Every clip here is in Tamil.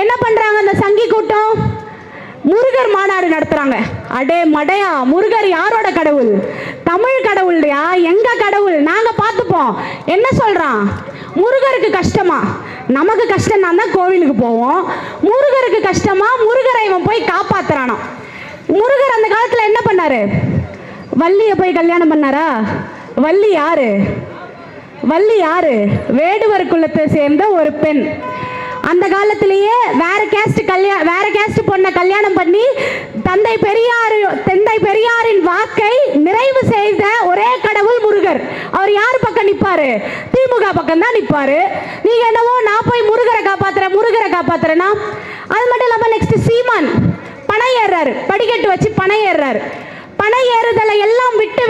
என்ன பண்றாங்க அந்த சங்கி கூட்டம்? முருகர் மாநாடு நடத்துறாங்க. அடே மடையா, முருகர் யாரோட கடவுள்? தமிழ் கடவுள்யா, எங்க கடவுள், நாங்க பார்த்துப்போம். என்ன சொல்றான்? முருகருக்கு கஷ்டமா? நமக்கு கஷ்டம் தான் கோவிலுக்கு போவோம். முருகருக்கு கஷ்டமா? முருகரை இவன் போய் காப்பாத்துறானா? முருகர் அந்த காலத்துல என்ன பண்ணாரு? வள்ளிய போய் கல்யாணம் பண்ணாரா? வள்ளி யாரு? வள்ளி யாரு? வேடுவர் குலத்தை சேர்ந்த ஒரு பெண். அந்த காலத்திலேயே வேற கேஸ்ட் பொண்ணை கல்யாணம் பண்ணி தந்தை பெரியாரின் வாக்கை நிறைவு செய்த ஒரே கடவுள் முருகர். அவர் யார் பக்கம் நிப்பாரு? திமுக பக்கம் தான் நிப்பாரு. நீங்க என்னவோ நான் போய் முருகரை காப்பாத்துறேன்னா அது மட்டும் இல்லாம நெக்ஸ்ட் சீமான் பனை ஏறாரு, படிக்கட்டு வச்சு பனை ஏறாரு. பனை ஏறுதலை எல்லாம் விட்டு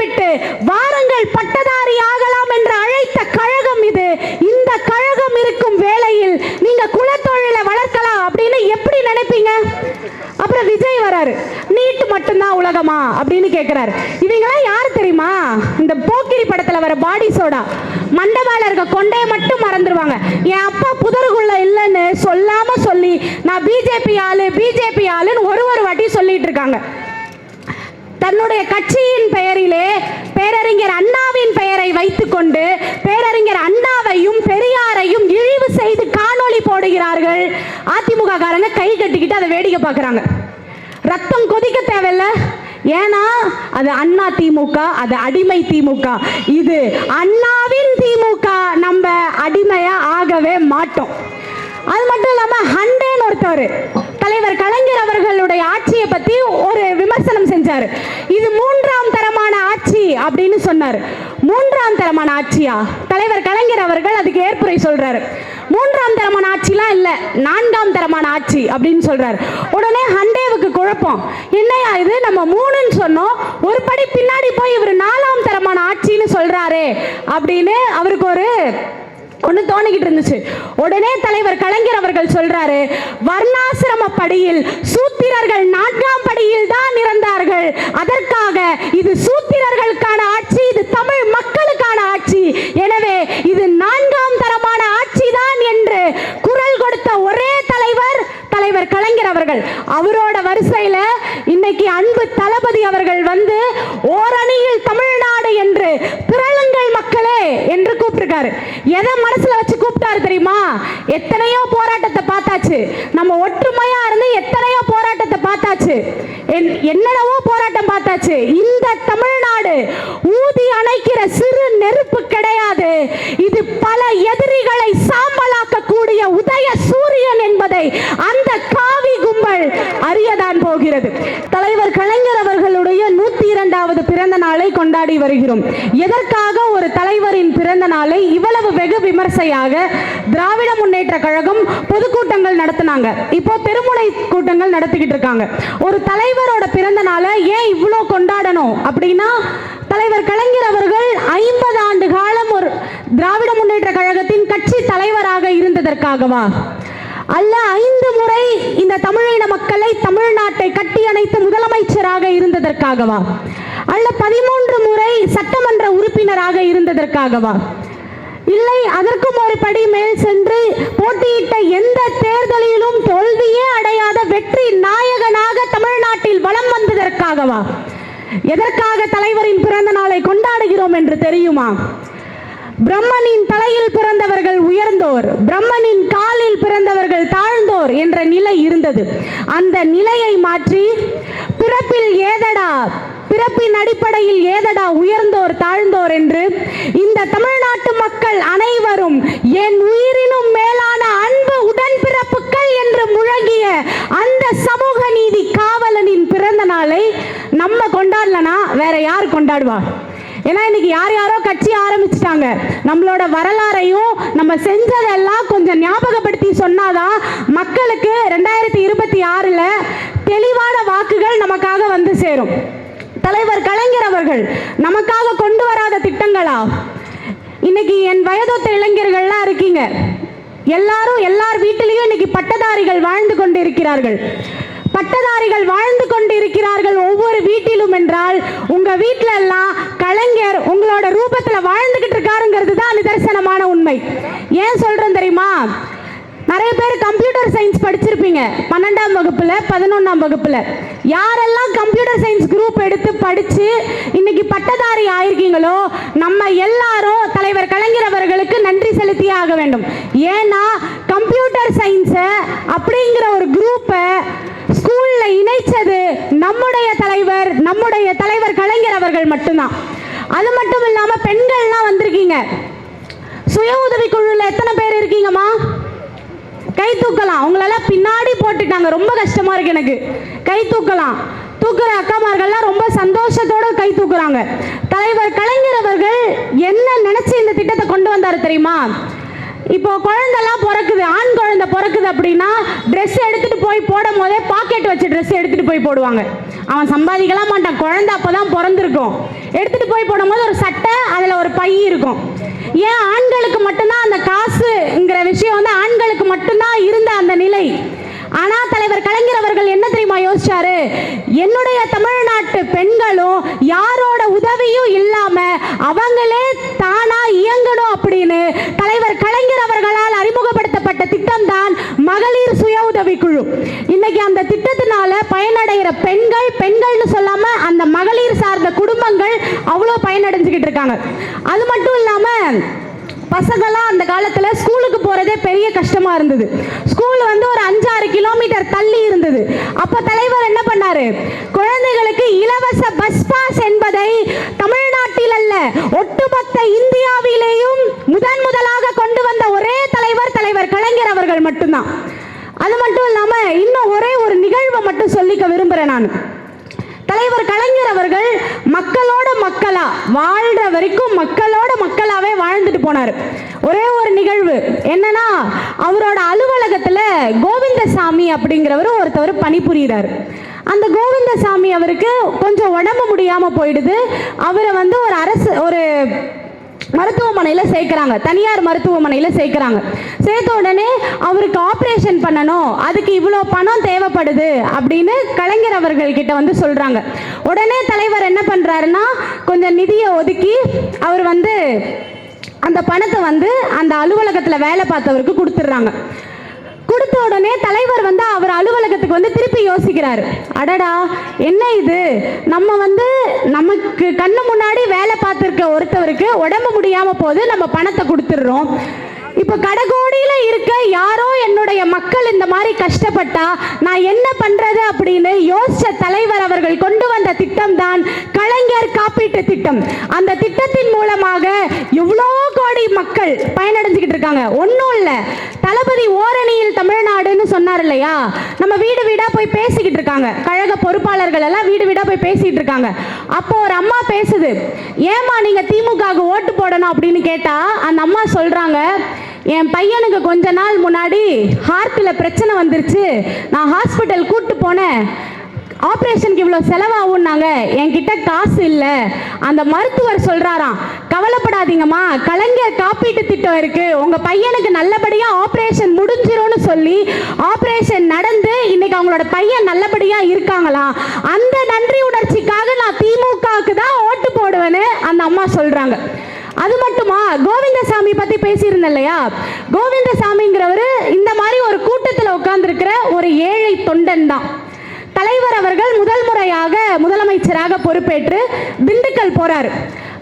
வாருங்கள் பட்டதாரி ஆகலாம் என்று அழைத்த கழகம் இது. இந்த கழகம் இருக்கும் வேளையில் நீங்க குலத்தொழிலை வளர்க்கலாம் அப்படின்னு எப்படி நினைப்பீங்க? அப்புறம் விஜய் வராரு, நீட் மட்டும்தான் உலகமா அப்படின்னு கேட்கிறாரு. இவங்கெல்லாம் யாரு தெரியுமா? இந்த போக்கிரி படத்துல வர பாடி சோடா. மண்டபால இருக்க கொண்டைய மட்டும் மறந்துடுவாங்க. என் அப்பா புதருக்குள்ள இல்லைன்னு சொல்லாம சொல்லி நான் பிஜேபி ஆளுன்னு ஒரு வாட்டி சொல்லிட்டு இருக்காங்க. தன்னுடைய கட்சியின் பெயரிலே பேரறிஞர் அண்ணாவின் பெயரை வைத்துக்கொண்டு பேரறிஞர் அண்ணாவையும் பெரியாரையும் இழிவு செய்து காணொளி போடுகிறார்கள். அதிமுக காரங்க கை கட்டிக்கிட்டு அதை வேடிக்கை பார்க்கறாங்க. ரத்தம் கொதிக்க தேவையில்ல. ஏன்னா அது அண்ணா திமுக, அது அடிமை திமுக. இது அண்ணாவின் திமுக. நம்ம அடிமையா ஆகவே மாட்டோம். அது மட்டும் இல்லாம ஹண்டேன்னு ஒருத்தவர் தலைவர் கலைஞர் அவர்களுடைய ஆட்சியை பத்தி ஒரு விமர்சனம் செஞ்சாரு. இது மூன்றாம் தரமான ஆட்சி அப்படின்னு சொன்னார். மூன்றாம் தரமான ஆட்சியா? தலைவர் கலைஞர் அவர்கள் அதுக்கு ஏற்புரை சொல்றாரு. மூன்றாம் தரமான ஆட்சிலாம் இல்ல, நான்காம் தரமான ஆட்சி அப்படின்னு சொல்றாரு. உடனே ஹண்டேவுக்கு குழப்பம். என்னையா இது, நம்ம மூணுன்னு சொன்னோம், ஒரு படி பின்னாடி போய் இவர் நாலாம் தரமான ஆட்சின்னு சொல்றாரு அப்படின்னு அவருக்கு ஒரு ஒன்று தோணிக்கிட்டு இருந்துச்சு. உடனே தலைவர் கலைஞர் அவர்கள் சொல்றாரு, வர்ணாசிரம படியில் சூத்திரர்கள் 4ஆம் படியில் தான் இருந்தார்கள். அதற்காக இது சூத்திரர்களுக்கான ஆட்சி, இது தமிழ் மக்களுக்கான ஆட்சி. எனவே இது 4ஆம் தரமான ஆட்சி தான் என்று குரல் கொடுத்த ஒரே தலைவர் கலைஞர் அவர்கள். அவரோட வரிசையில இன்னைக்கு அன்பு தளபதி அவர்கள் வந்து ஓரணியில் தமிழ்நாடு என்று திரளுங்கள் மக்களே என்று கூப்பிட்டிருக்காரு. எதை மனசுல வச்சு கூப்பிட்டாரு தெரியுமா? எத்தனையோ போராட்டத்தை பார்த்தாச்சு, நம்ம ஒற்றுமையா இருந்து எத்தனையோ போராட்டத்தை பார்த்தாச்சு, என்னென்னவோ போராட்டம் பார்த்தாச்சு. இந்த தமிழ்நாடு ஊதி அணைக்கிற சிறு நெருப்பு கிடையாது. இது பல எதிரிகளை சாம்பலாக்கக்கூடிய உதய சூரியன் என்பதை அந்த காவி கும்பல் அறியதான் போகிறது. தலைவர் கலைஞர் அவர்களுடைய 102வது பிறந்த நாளை கொண்டாடி வருகிறோம். எதற்காக ஒரு தலைவரின் பிறந்த நாளை இவ்வளவு வெகு விமர்சையாக திராவிட முன்னேற்ற கழகம் பொதுக்கூட்டங்கள் நடத்தினாங்க. இப்போ தெருமுனை கூட்டங்கள் நடத்திக்கிட்டு இருக்காங்க. ஒரு தலைவரோட பிறந்த நாளை ஏன் இவ்வளோ கொண்டாடணும் அப்படின்னா, தலைவர் கலைஞர் அவர்கள் 50 ஆண்டு காலம் ஒரு திராவிட முன்னேற்ற கழகத்தின் கட்சி தலைவராக இருந்ததற்காகவா? அல்ல 5 முறை இந்த தமிழின மக்களை, தமிழ்நாட்டை கட்டி அணைத்து முதலமைச்சராக இருந்ததற்காகவா? அல்ல 13 முறை சட்டமன்ற உறுப்பினராக இருந்ததற்காகவா? இல்லை அதற்கும் ஒரு படி மேல் சென்று போட்டியிட்ட எந்த தேர்தலிலும் தோல்வியே அடையாத வெற்றி நாயகனாக தமிழ்நாட்டில் வலம் வந்ததற்காகவா? எதற்காக தலைவரின் பிறந்த நாளை கொண்டாடுகிறோம் என்று தெரியுமா? பிரம்மனின் தலையில் பிறந்தவர்கள் உயர்ந்தோர், பிரம்மனின் காலில் பிறந்தவர்கள் தாழ்ந்தோர் என்ற நிலை இருந்தது. அந்த நிலையை மாற்றி பிறப்பில் ஏதடா, பிறப்பின் அடிப்படையில் ஏதடா உயர்ந்தோர் தாழ்ந்தோர் என்று இந்த தமிழ்நாட்டு மக்கள் அனைவரும் என் உயிரினும் மேலான அன்பு உடன்பிறப்புகள் என்று முழங்கிய அந்த சமூக நீதி காவலனின் பிறந்த நாளை நம்ம கொண்டாடலனா வேற யார் கொண்டாடுவா? ஏன்னா இன்னைக்கு யாரோ கட்சி ஆரம்பிச்சுட்டாங்க. நம்மளோட வரலாறையும் நம்ம செஞ்சதெல்லாம் கொஞ்சம் ஞாபகப்படுத்தி சொன்னாதான் மக்களுக்கு 2026ல் தெளிவான வாக்குகள் நமக்காக வந்து சேரும். தலைவர் கலைஞர் அவர்கள் நமக்காக கொண்டு வராத திட்டங்களா? இன்னைக்கு என் வயதொத்த இளைஞர்கள்லாம் இருக்கீங்க. எல்லார் வீட்டிலையும் இன்னைக்கு பட்டதாரிகள் வாழ்ந்து கொண்டு இருக்கிறார்கள். பட்டதாரிகள் வாழ்ந்து கொண்டிருக்கிறார்கள் ஒவ்வொரு வீட்டிலும் என்றால், உங்க வீட்டில எல்லாம் கலைஞர் உங்களோட ரூபத்துல வாழ்ந்துகிட்டு இருக்காருங்கிறது தான் நிதர்சனமான உண்மை. ஏன் சொல்றேன் தெரியுமா? நிறைய பேர் கம்ப்யூட்டர் சயின்ஸ் படிச்சிருப்பீங்க 12ஆம் வகுப்புல 11ஆம் வகுப்புல. யாரெல்லாம் கம்ப்யூட்டர் சயின்ஸ் குரூப் எடுத்து படிச்சு இன்னைக்கு பட்டதாரி ஆயிருக்கீங்களோ நம்ம எல்லாரும் தலைவர் கலைஞர் அவர்களுக்கு நன்றி செலுத்தியே ஆக வேண்டும். ஏன்னா கம்ப்யூட்டர் சயின்ஸ் அப்படிங்கிற ஒரு குரூப்பை ஸ்கூல்ல இணைச்சது நம்முடைய தலைவர் கலைஞர் அவர்கள் மட்டும்தான். அது மட்டும் இல்லாம பெண்கள்லாம் வந்திருக்கீங்க. சுய உதவி குழுல எத்தனை பேர் இருக்கீங்கம்மா? கை தூக்கலாம். உங்களெல்லாம் பின்னாடி போட்டுட்டாங்க, ரொம்ப கஷ்டமா இருக்கு எனக்கு. கை தூக்கலாம். தூக்குற அக்காமார்கள்லாம் ரொம்ப சந்தோஷத்தோட கை தூக்குறாங்க. தலைவர் கலைஞர் அவர்கள் என்ன நினைச்சு இந்த திட்டத்தை கொண்டு வந்தாரு தெரியுமா? இப்போ குழந்தைலாம் பிறக்குது, ஆண் குழந்தை பிறக்குது அப்படின்னா ட்ரெஸ் எடுத்துட்டு போய் போடும் போதே பாக்கெட் வச்சு ட்ரெஸ் எடுத்துட்டு போய் போடுவாங்க. அவன் சம்பாதிக்கலாம் மாட்டான், குழந்தை அப்பதான் பிறந்திருக்கும். எடுத்துட்டு போய் போடும் போது ஒரு சட்டை, அதுல ஒரு பை இருக்கும். ஏன் ஆண்களுக்கு மட்டும்தான் அந்த காசுங்கிற விஷயம் வந்து ஆண்களுக்கு மட்டும்தான் இருந்த அந்த நிலை. ஆனா தலைவர் கலைஞர் அவர்கள் என்ன தெரியுமா யோசிச்சாரு? என்னுடைய தமிழ்நாட்டு பெண்களும் யாரோட உதவியும் இல்லாம அவங்களே தானா இயங்கணும் அப்படின்னு தலைவர் கலைஞர் அவர்களால் அறிமுகப்படுத்தப்பட்ட திட்டம் தான் மகளிர் சுய உதவி குழு. இன்னைக்கு அந்த திட்டத்தினால பயனடைகிற பெண்கள்னு சொல்லாம அந்த மகளிர் சார்ந்த குடும்பங்கள் அவ்வளோ பயனடைஞ்சுக்கிட்டு இருக்காங்க. அது மட்டும் இல்லாம பசங்களாம் அந்த காலத்துல ஸ்கூலுக்கு போறதே பெரிய கஷ்டமா இருந்தது. ஸ்கூல் வந்து ஒரு 5-6 கிலோமீட்டர் தள்ளி இருந்தது. அப்ப தலைவர் என்ன பண்ணாரு? குழந்தைகளுக்கு இலவச பஸ் பாஸ் என்பதை தமிழ்நாட்டில் அல்ல ஒட்டுமொத்த இந்தியாவிலேயும் முதலாக கொண்டு வந்த ஒரே தலைவர் கலைஞர் அவர்கள் மட்டும்தான். அது மட்டும் இல்லாம இன்னும் ஒரே ஒரு நிகழ்வை மட்டும் சொல்லிக்க விரும்புறேன் நான். தலைவர் கலைஞர் அவர்கள் மக்களோட மக்களா வாழ்ற வரைக்கும் மக்களோட மக்களாவே வாழ்ந்துட்டு போனார். ஒரே ஒரு நிகழ்வு என்னன்னா, அவரோட அலுவலகத்துல கோவிந்தசாமி அப்படிங்கிறவர் ஒருத்தவர் பணிபுரிகிறார். அந்த கோவிந்தசாமி அவருக்கு கொஞ்சம் உடம்பு முடியாம போயிடுது. அவரை வந்து ஒரு மருத்துவமனையில் சேர்க்குறாங்க, தனியார் மருத்துவமனையில் சேர்க்குறாங்க. சேர்த்த உடனே அவருக்கு ஆப்ரேஷன் பண்ணணும், அதுக்கு இவ்வளோ பணம் தேவைப்படுது அப்படின்னு கலைஞர் அவர்கள் கிட்ட வந்து சொல்கிறாங்க. உடனே தலைவர் என்ன பண்ணுறாருன்னா கொஞ்சம் நிதியை ஒதுக்கி அவர் வந்து அந்த பணத்தை வந்து அந்த அலுவலகத்தில் வேலை பார்த்தவருக்கு கொடுத்துட்றாங்க. கொடுத்த உடனே தலைவர் வந்து அவர் அலுவலகத்துக்கு வந்து திருப்பி யோசிக்கிறாரு. அடடா, என்ன இது, நம்ம வந்து நமக்கு கண்ணு முன்னாடி வேலை பார்த்துருக்க ஒருத்தவருக்கு உடம்பு முடியாம போது நம்ம பணத்தை கொடுத்துடுறோம். இப்ப கடைகோடியில இருக்க யாரோ என்னுடைய மக்கள் இந்த மாதிரி கஷ்டப்பட்டா நான் என்ன பண்றது அப்படின்னு யோசிச்ச தலைவர் அவர்கள் கொண்டு வந்த திட்டம் தான் கலைஞர் காப்பீட்டு திட்டம். அந்த திட்டத்தின் மூலமாக எவ்வளோ கோடி மக்கள் பயனடைஞ்சுக்கிட்டு இருக்காங்க. ஒன்றும் இல்லை, தளபதி ஓரணியில் தமிழ்நாடுன்னு சொன்னார் இல்லையா, நம்ம வீடு வீடா போய் பேசிக்கிட்டு இருக்காங்க. கழக பொறுப்பாளர்கள் எல்லாம் வீடு வீடா போய் பேசிட்டு இருக்காங்க. அப்போ ஒரு அம்மா பேசுது, ஏமா நீங்க திமுகவுக்கு ஓட்டு போடணும் அப்படின்னு கேட்டா அந்த அம்மா சொல்றாங்க, என் பையனுக்கு கொஞ்ச நாள் முன்னாடி ஹார்ட்டில் பிரச்சனை வந்துருச்சு, நான் ஹாஸ்பிட்டல் கூட்டு போனேன், ஆப்ரேஷனுக்கு இவ்வளோ செலவாகும்னாங்க, என்கிட்ட காசு இல்லை. அந்த மருத்துவர் சொல்றாராம், கவலைப்படாதீங்கம்மா, கலைஞர் காப்பீட்டு திட்டம் இருக்கு, உங்க பையனுக்கு நல்லபடியா ஆப்ரேஷன் முடிஞ்சிரும்னு சொல்லி ஆப்ரேஷன் நடந்து இன்னைக்கு அவங்களோட பையன் நல்லபடியா இருக்காங்களாம். அந்த நன்றி உணர்ச்சிக்காக நான் திமுகவுக்கு தான் ஓட்டு போடுவேன்னு அந்த அம்மா சொல்றாங்க. அது மட்டுமா, கோவிந்தசாமி பத்தி பேசியிருந்தேன் இல்லையா, கோவிந்தசாமிங்கிறவர் இந்த மாதிரி ஒரு கூட்டத்தில் உட்கார்ந்துருக்கிற ஒரு ஏழை தொண்டன் தான். தலைவர் அவர்கள் முதல் முறையாக முதலமைச்சராக பொறுப்பேற்று திண்டுக்கல் போறாரு.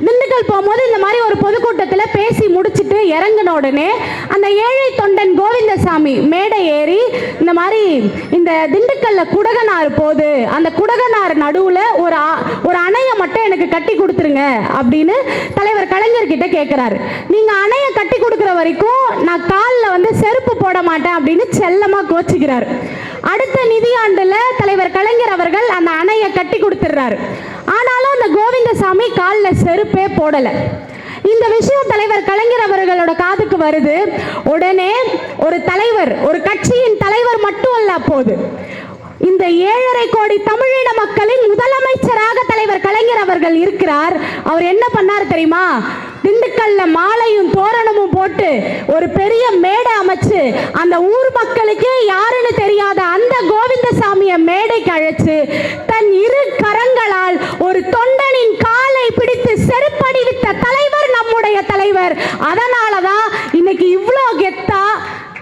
திண்டுக்கல் போகும்போது இந்த மாதிரி ஒரு பொதுக்கூட்டத்தில் பேசி முடிச்சுட்டு இறங்கின உடனே அந்த ஏழை தொண்டன் கோவிந்தசாமி மேடை ஏறி இந்த மாதிரி இந்த திண்டுக்கல்ல குடகனார் போது அந்த குடகனார் நடுவில் ஒரு அணையை மட்டும் எனக்கு கட்டி கொடுத்துருங்க அப்படின்னு தலைவர் கலைஞர் கிட்ட கேட்கிறாரு. நீங்க அணையை கட்டி கொடுக்குற வரைக்கும் நான் காலில் வந்து செருப்பு போட மாட்டேன் அப்படின்னு செல்லமா கோச்சிக்கிறாரு. அடுத்த நிதியாண்டுல தலைவர் கலைஞர் அவர்கள் அந்த அணையை கட்டி கொடுத்துடுறாரு. ஆனாலும் அந்த கோவிந்தசாமி காலில் செருப்பே போடல. இந்த விஷயம் தலைவர் கலைஞர் அவர்களோட காதுக்கு வருது. உடனே ஒரு தலைவர், ஒரு கட்சியின் தலைவர் மட்டும் அல்ல, அப்போது இந்த 7.5 கோடி தமிழின மக்களின் முதலமைச்சராக தலைவர் கலைஞர் அவர்கள் இருக்கிறார். அவர் என்ன பண்ணார் தெரியுமா, திண்டுக்கல்ல மாலையும் தோரணமும் போட்டு ஒரு பெரிய மேடை அமைச்சு அந்த ஊர் மக்களுக்கு யாருன்னு தெரியாத அந்த கோவிந்தசாமியை மேடைக்கு அழைச்சு தன் இரு கரங்களால் ஒரு தொண்டனின் காலை பிடித்து செருப்படிவித்த தலைவர் நம்முடைய தலைவர். அதனாலதான் இன்னைக்கு இவ்வளோ கெத்தா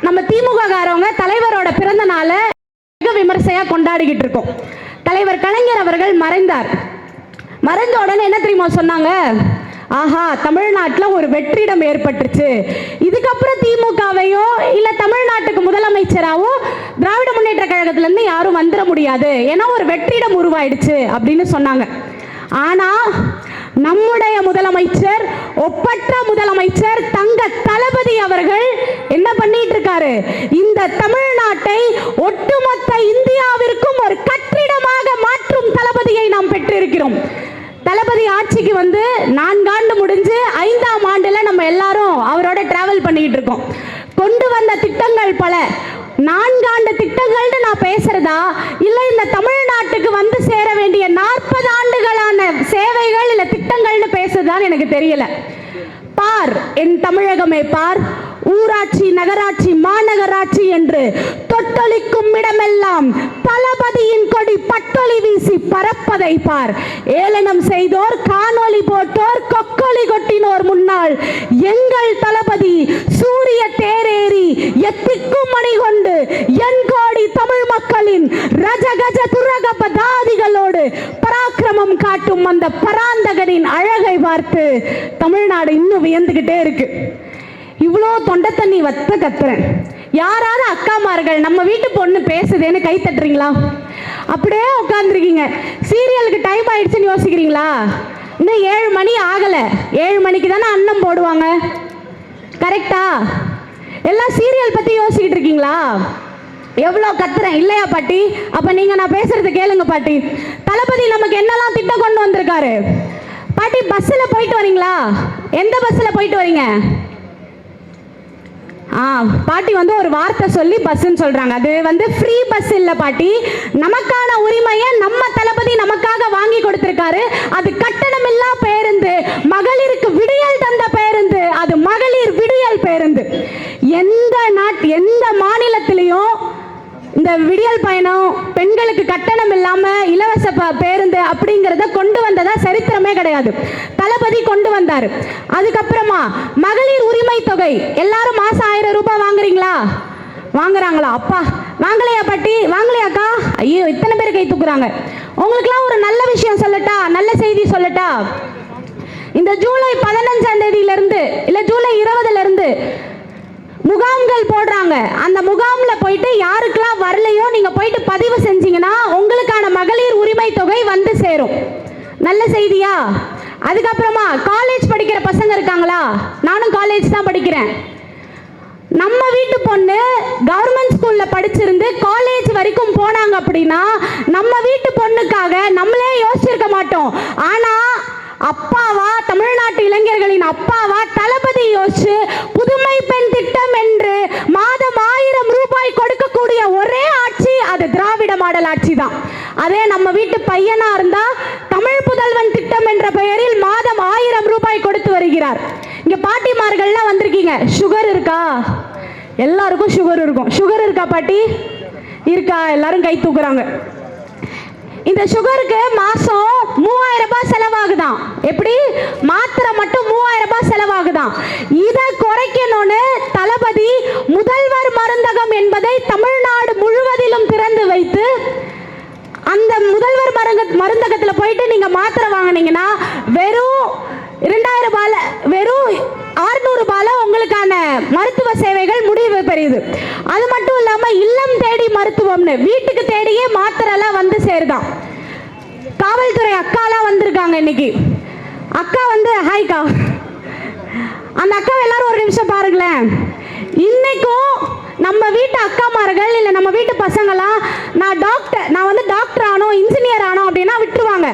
நம்ம திமுக விமர்சையா கொண்டாடிக்கிட்டு இருக்கோம். தலைவர் கலைஞர் அவர்கள் மறைந்தார். மறைஞ்ச உடனே என்ன தெரியுமா சொன்னாங்க? ஆஹா, தமிழ்நாட்டில் ஒரு வெற்றிடம் ஏற்பட்டுருச்சு, இதுக்கப்புறம் திமுகவையோ இல்ல தமிழ்நாட்டுக்கு முதலமைச்சராவோ திராவிட முன்னேற்ற கழகத்திலிருந்து யாரும் வந்துட முடியாது, ஏன்னா ஒரு வெற்றிடம் உருவாயிடுச்சு அப்படின்னு சொன்னாங்க. ஆனா நம்முடைய முதலமைச்சர், ஒப்பற்ற முதலமைச்சர் தங்க தளபதி அவர்கள் என்ன பண்ணிட்டு இருக்காரு? இந்த தமிழ்நாட்டை ஒட்டுமொத்த இந்தியாவிற்கும் ஒரு கட்டிடமாக மாற்றும் தளபதியை நாம் பெற்றிருக்கிறோம். தளபதி ஆட்சிக்கு வந்து 4 ஆண்டு முடிஞ்சு 5ஆம் ஆண்டுல நம்ம எல்லாரும் அவரோட டிராவல் பண்ணிட்டு இருக்கோம். கொண்டு வந்த திட்டங்கள் பல. 4 ஆண்டு திட்டங்கள்னு நான் பேசுறதா இல்ல இந்த தமிழ்நாட்டுக்கு வந்து சேர வேண்டிய 40 ஆண்டுகளான சேவைகள் இல்ல திட்டங்கள்னு பேசுறதான்னு எனக்கு தெரியல. பார் என் தமிழகமே பார், ஊராட்சி, நகராட்சி, மாநகராட்சி என்று தொட்டொலிக்கும் இடமெல்லாம் தளபதியின் கொடி பட்டொலி வீசி பறப்பதை பார். ஏளனம் செய்தோர், காணொலி போட்டோர், கொக்கொலி கொட்டினோர் முன்னால் எங்கள் தளபதி சூரிய தேரேறி எத்திக்கும் மணி கொண்டு என் கோடி தமிழ் மக்களின் ரஜகஜ துரக பதாதிகளோடு பராக்கிரமம் காட்டும் அந்த பராந்தகனின் அழகை பார்த்து தமிழ்நாடு இன்னும் வியந்துகிட்டே இருக்கு. இவ்வளோ தொண்டை தண்ணி வத்த கத்துறேன். யாராவது அக்காமார்கள் நம்ம வீட்டு பொண்ணு பேசுதேன்னு கை தட்டுறீங்களா? அப்படியே உட்காந்துருக்கீங்க. சீரியலுக்கு டைம் ஆயிடுச்சுன்னு யோசிக்கிறீங்களா? இன்னும் 7 மணி ஆகல. 7 மணிக்கு தானே அன்னம் போடுவாங்க, கரெக்டா? எல்லாம் சீரியல் பத்தி யோசிக்கிட்டு இருக்கீங்களா? எவ்வளோ கத்துறேன் இல்லையா பாட்டி? அப்ப நீங்க நான் பேசுறது கேளுங்க பாட்டி. தளபதி நமக்கு என்னெல்லாம் திட்டம் கொண்டு வந்திருக்காரு பாட்டி. பஸ்ல போயிட்டு வரீங்களா? எந்த பஸ்ல போயிட்டு வரீங்க? பாட்டி வந்து ஒரு வார்த்தை சொல்லி பஸ்ன்னு சொல்றாங்க. அது வந்து ஃப்ரீ பஸ் இல்ல பாட்டி. நமக்கான உரிமையை நம்ம தளபதி நமக்காக வாங்கி கொடுத்திருக்காரு. அது கட்டணமில்லா பேருந்து, மகளிருக்கு விடியல் தந்த பேருந்து, அது மகளிர் விடியல் பேருந்து. எந்த மாநிலத்திலையும் இந்த விடியல் பயணம், பெண்களுக்கு கட்டணம் இல்லாம இலவச பேருந்து அப்படிங்கறத கொண்டு வந்ததா சரித்திரமே கிடையாது. தளபதி கொண்டு வந்தாரு. அதுக்கப்புறமா மகளிர் உரிமை தொகை, எல்லாரும் மாசம் 1000 ரூபாய் வாங்குறீங்களா? வாங்குறாங்களா? அப்பா வாங்கலையா பாட்டி? வாங்கலையாக்கா? ஐயோ, இத்தனை பேர் கை தூக்குறாங்க. உங்களுக்குலாம் ஒரு நல்ல விஷயம் சொல்லட்டா, நல்ல செய்தி சொல்லட்டா? இந்த ஜூலை 15ஆம் தேதியில இருந்து இல்ல ஜூலை 20ல இருந்து முகாம்கள் போடுறாங்க. அந்த முகாம்ல போயிட்டு யாருக்கெல்லாம் வரலையோ நீங்க போயிட்டு பதிவு செஞ்சீங்கன்னா உங்களுக்கான மகளிர் உரிமை தொகை வந்து சேரும். நல்ல செய்தியா? அதுக்கப்புறமா காலேஜ் படிக்கிற பசங்க இருக்காங்களா? நானும் காலேஜ் தான் படிக்கிறேன். நம்ம வீட்டு பொண்ணு கவர்மெண்ட் ஸ்கூல்ல படிச்சிருந்து காலேஜ் வரைக்கும் போனாங்க அப்படின்னா நம்ம வீட்டு பொண்ணுக்காக நம்மளே யோசிச்சிருக்க மாட்டோம். ஆனா அப்பாவா, தமிழ்நாட்டு இளைஞர்களின் அப்பாவா தளபதி யோசிச்சு புதுமை பெண் திட்டம் என்று மாதம் 1000 ரூபாய் கொடுக்கக்கூடிய ஒரே ஆட்சி அது திராவிட மாடல் ஆட்சி தான். அதே நம்ம வீட்டு பையனா இருந்தா தமிழ் புதல்வன் திட்டம் என்ற பெயரில் மாதம் 1000 ரூபாய் கொடுத்து வருகிறார். இங்க பாட்டிமார்கள்லாம் வந்திருக்கீங்க. சுகர் இருக்கா? எல்லாருக்கும் சுகர் இருக்கும். சுகர் இருக்கா பாட்டி? இருக்கா? எல்லாரும் கை தூக்குறாங்க. இந்த சுகருக்கு மாசம் 3000 ரூபாய் செலவாகுதான். எப்படி? மாத்திரை மட்டும் 3000 ரூபாய் செலவாகுதான். இதை குறைக்கணும்னு தளபதி முதல்வர் மருந்தகம் என்பதை தமிழ்நாடு முழுவதிலும் திறந்து வைத்து அந்த முதல்வர் மருந்தகத்தில் போயிட்டு நீங்க மாத்திரை வாங்கினீங்கன்னா வெறும் 2000 ரூபாயில, வெறும் 600 ரூபாயில உங்களுக்கான மருத்துவ சேவைகள் முடிவு பெறுது. அது மட்டும் இல்லாம இல்லம் தேடி மருத்துவம்னு வீட்டுக்கு தேடியே மாத்திரை எல்லாம் வந்து சேருதான். காவல்துறை அக்காலாம் வந்திருக்காங்க இன்னைக்கு. அக்கா வந்து ஹாய்க்கா. அந்த அக்கா எல்லாரும் ஒரு நிமிஷம் பாருங்களேன். இன்னைக்கும் நம்ம வீட்டு அக்காமார்கள் இல்ல நம்ம வீட்டு பசங்களாம் நான் வந்து டாக்டர் ஆனோம், இன்ஜினியர் ஆனோம் அப்படின்னா விட்டுருவாங்க.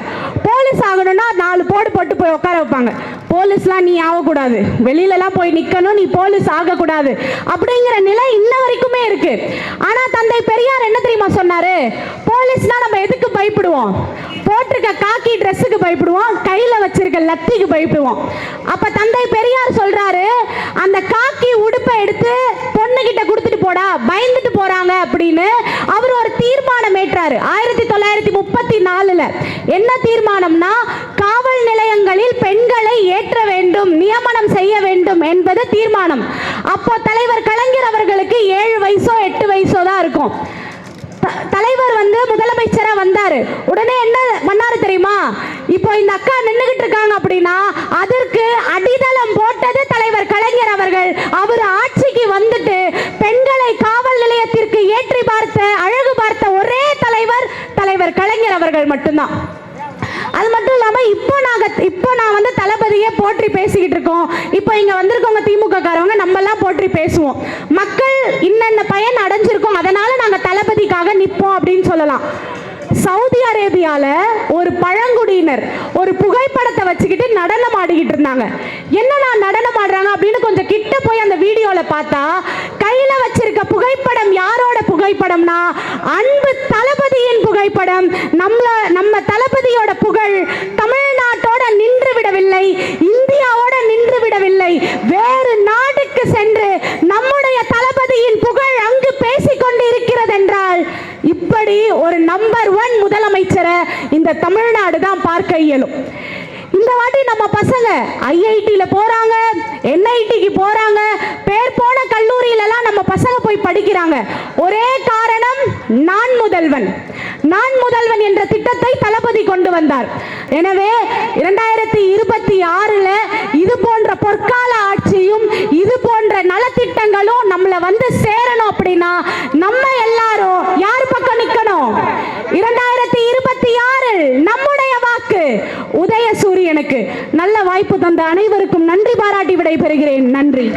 போலீஸ் ஆகணும்னா 4 போடு போட்டு போய் உட்கார வைப்பாங்க. போலீஸ்லாம் நீ ஆகக்கூடாது, வெளியிலலாம் போய் நிற்கணும், நீ போலீஸ் ஆகக்கூடாது அப்படிங்கிற நிலை இன்ன வரைக்குமே இருக்கு. ஆனா தந்தை பெரியார் என்ன தெரியுமா சொன்னாரு? போலீஸ்னா நம்ம எதுக்கு பயப்படுவோம்? போட்டிருக்க காக்கி ட்ரெஸ்ஸுக்கு பயப்படுவோம், கையில வச்சிருக்க லத்திக்கு பயப்படுவோம். அப்ப தந்தை பெரியார் சொல்றாரு, அந்த காக்கி உடுப்பை எடுத்து பொண்ணு கிட்ட கொடுத்துட்டு போடா, பயந்துட்டு போறாங்க அப்படின்னு அவர் ஒரு தீர்மானம் ஏற்றாரு 1934. என்ன தீர்மானம்னா, காவல் நிலையங்களில் பெண்களை ஏற்ற வேண்டும், நியமனம் செய்ய வேண்டும் என்பது தீர்மானம். அப்போ தலைவர் கலைஞர் அவர்களுக்கு 7 வயசோ 8 வயசோ தான் இருக்கும். தலைவர் வந்து முதலமைச்சரா வந்தாரு. உடனே என்ன பண்ணாரு தெரியுமா? இப்போ இந்த அக்கா நின்னுகிட்டு இருக்காங்க அப்படின்னா அதற்கு அடித்தளம் போட்டது தலைவர் கலைஞர் அவர்கள். அவர் ஆட்சிக்கு வந்துட்டு பெண்களை காவல் நிலையத்திற்கு ஏற்றி பார்த்த அழகு பார்த்த ஒரே தலைவர் கலைஞர் அவர்கள் மட்டும்தான். அது மட்டும் இல்லாம இப்போ நான் வந்து தளபதியே போற்றி பேசிக்கிட்டு இருக்கோம். இப்போ இங்க வந்திருக்கவங்க திமுக காரவங்க நம்ம எல்லாம் போற்றி பேசுவோம். மக்கள் இன்னென்ன பயன் அடைஞ்சிருக்கோம், அதனால நாங்க தளபதிக்காக நிப்போம் அப்படின்னு சொல்லலாம். சவுதி அரேபியால ஒரு பழங்குடியினர் ஒரு புகைப்படத்தை வச்சுக்கிட்டு நடனம் ஆடிக்கிட்டு இருந்தாங்க. என்னன்னா நடனம் ஆடுறாங்க அப்படின்னு கொஞ்சம் கிட்ட போய் அந்த வீடியோல பார்த்தா கையில வச்சிருக்க புகைப்படம் யாரோட புகைப்படம்னா அன்பு தளபதியின் புகைப்படம். நம்ம தளபதியோட புகழ் தமிழ்நாட்டோட நின்று விடவில்லை, இந்தியாவோட நின்று விடவில்லை, வேறு நாடுக்கு சென்று நம்முடைய தளபதியின் புகழ் அங்கு பேசிக்கொண்டு இருக்கிறது என்றால் இப்படி ஒரு நம்பர் 1 முதலமைச்சரை இந்த தமிழ்நாடு தான் பார்க்க இயலும். இந்த வாட்டி நம்ம பசங்க ஐஐடில போறாங்க, என்ஐடிக்கு போறாங்க, பேர் போன கல்லூரியில எல்லாம் நம்ம பசங்க போய் படிக்கிறாங்க. ஒரே காரணம் நான் முதல்வன் என்ற திட்டத்தை தளபதி கொண்டு வந்தார். எனவே 2026 இது போன்ற பொற்கால ஆட்சியும் இது போன்ற நலத்திட்டங்களும் நம்மள வந்து சேரணும் அப்படின்னா நம்ம எல்லாரும் யார் பக்கம் நிக்கணும்? 2026 நம்முடைய வாக்கு உதயசூரியனுக்கு. நல்ல வாய்ப்பு தந்த அனைவருக்கும் நன்றி பாராட்டி விடைபெறுகிறேன். நன்றி.